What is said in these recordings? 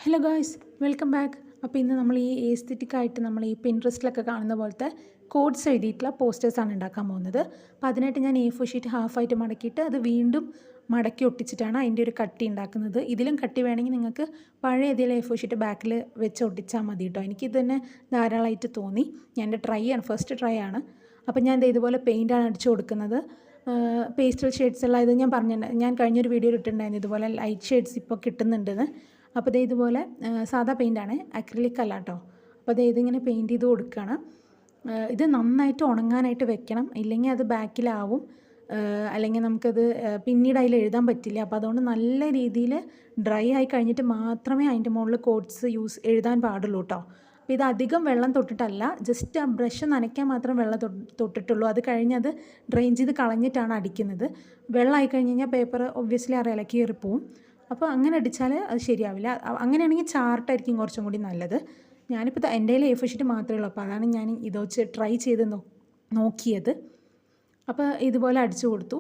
Hello guys, welcome back. അപ്പോൾ ഇന്ന് നമ്മൾ ഈ എസ്തെറ്റിക്കായിട്ട് നമ്മൾ ഈ പിൻട്രസ്റ്റിലൊക്കെ കാണുന്ന പോലത്തെ കോഡ്സ് എഴുതിയിട്ടുള്ള പോസ്റ്റേഴ്സാണ് ഉണ്ടാക്കാൻ പോകുന്നത്. അപ്പോൾ അതിനായിട്ട് ഞാൻ A4 ഷീറ്റ് ഹാഫായിട്ട് മടക്കിയിട്ട് അത് വീണ്ടും മടക്കി ഒട്ടിച്ചിട്ടാണ് അതിൻ്റെ ഒരു കട്ടി ഉണ്ടാക്കുന്നത്. ഇതിലും കട്ടി വേണമെങ്കിൽ നിങ്ങൾക്ക് പഴയ ഏതെങ്കിലും A4 ഷീറ്റ് ബാക്കിൽ വെച്ച് ഒട്ടിച്ചാൽ മതി കേട്ടോ. എനിക്കിത് തന്നെ ധാരാളമായിട്ട് തോന്നി. ഞാൻ എൻ്റെ ഫസ്റ്റ് ട്രൈ ആണ്. അപ്പോൾ ഞാൻ ഇതുപോലെ പെയിൻ്റാണ് അടിച്ചു കൊടുക്കുന്നത്. പേസ്റ്റൽ ഷെയ്ഡ്സ് ഉള്ള ഇത് ഞാൻ കഴിഞ്ഞൊരു വീഡിയോയിൽ ഇട്ടിട്ടുണ്ടായിരുന്നു ഇതുപോലെ ലൈറ്റ് ഷെയ്ഡ്സ് ഇപ്പോൾ കിട്ടുന്നുണ്ടെന്ന്. അപ്പോൾ ഇതുപോലെ സാധാ പെയിൻ്റാണ്, അക്രിലിക് അല്ല കേട്ടോ. അപ്പോൾ ഇതിങ്ങനെ പെയിൻറ്റ് ചെയ്ത് കൊടുക്കുകയാണ്. ഇത് നന്നായിട്ട് ഉണങ്ങാനായിട്ട് വെക്കണം, ഇല്ലെങ്കിൽ അത് ബാക്കിലാവും, അല്ലെങ്കിൽ നമുക്കത് പിന്നീട് അതിൽ എഴുതാൻ പറ്റില്ല. അപ്പോൾ അതുകൊണ്ട് നല്ല രീതിയിൽ ഡ്രൈ ആയി കഴിഞ്ഞിട്ട് മാത്രമേ അതിൻ്റെ മുകളിൽ കോഡ്സ് എഴുതാൻ പാടുള്ളൂ കേട്ടോ. അപ്പോൾ ഇത് അധികം വെള്ളം തൊട്ടിട്ടല്ല, ജസ്റ്റ് ആ ബ്രഷ് നനയ്ക്കാൻ മാത്രം വെള്ളം തൊട്ടിട്ടുള്ളൂ. അത് കഴിഞ്ഞത് ഡ്രെയിൻ ചെയ്ത് കളഞ്ഞിട്ടാണ് അടിക്കുന്നത്. വെള്ളമായി കഴിഞ്ഞ് കഴിഞ്ഞാൽ പേപ്പർ ഒബ്വിയസ്ലി അറിയാലോ, കീറിപ്പോവും. അപ്പോൾ അങ്ങനെ അടിച്ചാൽ അത് ശരിയാവില്ല. അങ്ങനെയാണെങ്കിൽ ചാർട്ടായിരിക്കും കുറച്ചും കൂടി നല്ലത്. ഞാനിപ്പോൾ എൻ്റെ കയ്യിൽ A4 ഷീറ്റ് മാത്രമേ ഉള്ളൂ, അപ്പോൾ അതാണ് ഞാൻ ഇത് വെച്ച് ട്രൈ ചെയ്ത് നോക്കിയത്. അപ്പോൾ ഇതുപോലെ അടിച്ചു കൊടുത്തു.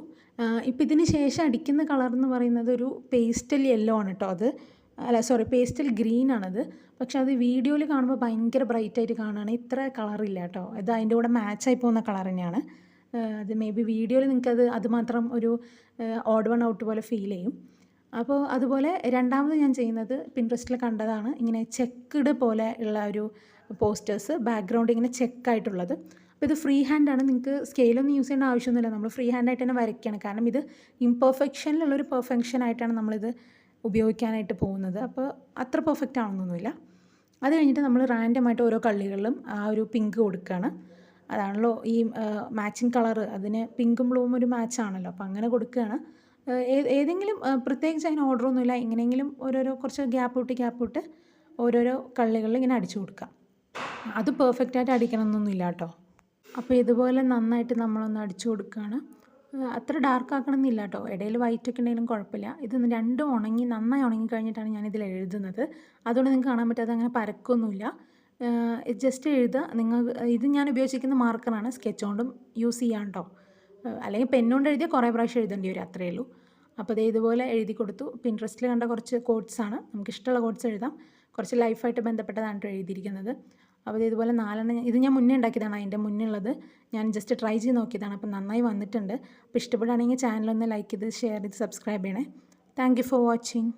ഇപ്പോൾ ഇതിന് ശേഷം അടിക്കുന്ന കളർ എന്ന് പറയുന്നത് ഒരു പേസ്റ്റൽ യെല്ലോ ആണ് കേട്ടോ. പേസ്റ്റൽ ഗ്രീൻ ആണത്. പക്ഷെ അത് വീഡിയോയിൽ കാണുമ്പോൾ ഭയങ്കര ബ്രൈറ്റായിട്ട് കാണുകയാണ്, ഇത്ര കളറില്ല കേട്ടോ. ഇത് അതിൻ്റെ കൂടെ മാച്ചായി പോകുന്ന കളർ തന്നെയാണ്. അത് മേ ബി വീഡിയോയിൽ നിങ്ങൾക്കത് അതുമാത്രം ഒരു ഓഡ് വൺ ഔട്ട് പോലെ ഫീൽ ചെയ്യും. അപ്പോൾ അതുപോലെ രണ്ടാമത് ഞാൻ ചെയ്യുന്നത് പിൻട്രസ്റ്റിൽ കണ്ടതാണ്, ഇങ്ങനെ ചെക്ക്ഡ് പോലെ ഉള്ള ഒരു പോസ്റ്റേഴ്സ്, ബാക്ക്ഗ്രൗണ്ട് ഇങ്ങനെ ചെക്കായിട്ടുള്ളത്. അപ്പോൾ ഇത് ഫ്രീ ഹാൻഡാണ്, നിങ്ങൾക്ക് സ്കെയിലൊന്നും യൂസ് ചെയ്യേണ്ട ആവശ്യമൊന്നുമില്ല. നമ്മൾ ഫ്രീ ഹാൻഡായിട്ട് തന്നെ വരയ്ക്കുകയാണ്, കാരണം ഇത് ഇംപെർഫെക്ഷനിലുള്ളൊരു പെർഫെക്ഷൻ ആയിട്ടാണ് നമ്മളിത് ഉപയോഗിക്കാനായിട്ട് പോകുന്നത്. അപ്പോൾ അത്ര പെർഫെക്റ്റ് ആണെന്നൊന്നുമില്ല. അത് കഴിഞ്ഞിട്ട് നമ്മൾ റാൻഡമായിട്ട് ഓരോ കള്ളികളിലും ആ ഒരു പിങ്ക് കൊടുക്കുകയാണ്. അതാണല്ലോ ഈ മാച്ചിങ് കളറ്, അതിന് പിങ്കും ബ്ലൂവും ഒരു മാച്ചാണല്ലോ, അപ്പോൾ അങ്ങനെ കൊടുക്കുകയാണ്. ഏതെങ്കിലും പ്രത്യേകിച്ച് അതിന് ഓർഡറൊന്നുമില്ല, എങ്ങനെയെങ്കിലും ഓരോരോ കുറച്ച് ഗ്യാപ്പ് വിട്ട് ഓരോരോ കള്ളികളിൽ ഇങ്ങനെ അടിച്ചു കൊടുക്കുക. അത് പെർഫെക്റ്റായിട്ട് അടിക്കണം എന്നൊന്നുമില്ല കേട്ടോ. അപ്പോൾ ഇതുപോലെ നന്നായിട്ട് നമ്മളൊന്ന് അടിച്ചു കൊടുക്കുകയാണ്. അത്ര ഡാർക്ക് ആക്കണം എന്നില്ല കേട്ടോ, ഇടയിൽ വൈറ്റ് ഒക്കെ ഉണ്ടെങ്കിലും കുഴപ്പമില്ല. ഇത് രണ്ടും നന്നായി ഉണങ്ങി കഴിഞ്ഞിട്ടാണ് ഞാനിതിൽ എഴുതുന്നത്. അതുകൊണ്ട് നിങ്ങൾക്ക് കാണാൻ പറ്റാതെ അങ്ങനെ പരക്കൊന്നുമില്ല. ജസ്റ്റ് എഴുതുക. ഇത് ഞാൻ ഉപയോഗിച്ചിരിക്കുന്ന മാർക്കറാണ്, സ്കെച്ച് കൊണ്ടും യൂസ് ചെയ്യാം കേട്ടോ. അല്ലെങ്കിൽ പെന്നുകൊണ്ട് എഴുതിയാൽ കുറേ പ്രാവശ്യം എഴുതേണ്ടി വരും, അത്രയേ ഉള്ളൂ. അപ്പോൾ ഇതുപോലെ എഴുതി കൊടുത്തു. പിൻട്രസ്റ്റിൽ കണ്ട കുറച്ച് കോഡ്സാണ്, നമുക്ക് ഇഷ്ടമുള്ള കോഡ്സ് എഴുതാം. കുറച്ച് ലൈഫായിട്ട് ബന്ധപ്പെട്ടതാണ് എഴുതിയിരിക്കുന്നത്. അപ്പോൾ ഇതുപോലെ 4 ഇത് ഞാൻ മുന്നേ ഉണ്ടാക്കിയതാണ്, അതിൻ്റെ മുന്നുള്ളത് ഞാൻ ജസ്റ്റ് ട്രൈ ചെയ്ത് നോക്കിയതാണ്. അപ്പോൾ നന്നായി വന്നിട്ടുണ്ട്. അപ്പോൾ ഇഷ്ടപ്പെടുകയാണെങ്കിൽ ചാനലൊന്ന് ലൈക്ക് ചെയ്ത് ഷെയർ ചെയ്ത് സബ്സ്ക്രൈബ് ചെയ്യണേ. Thank you for watching.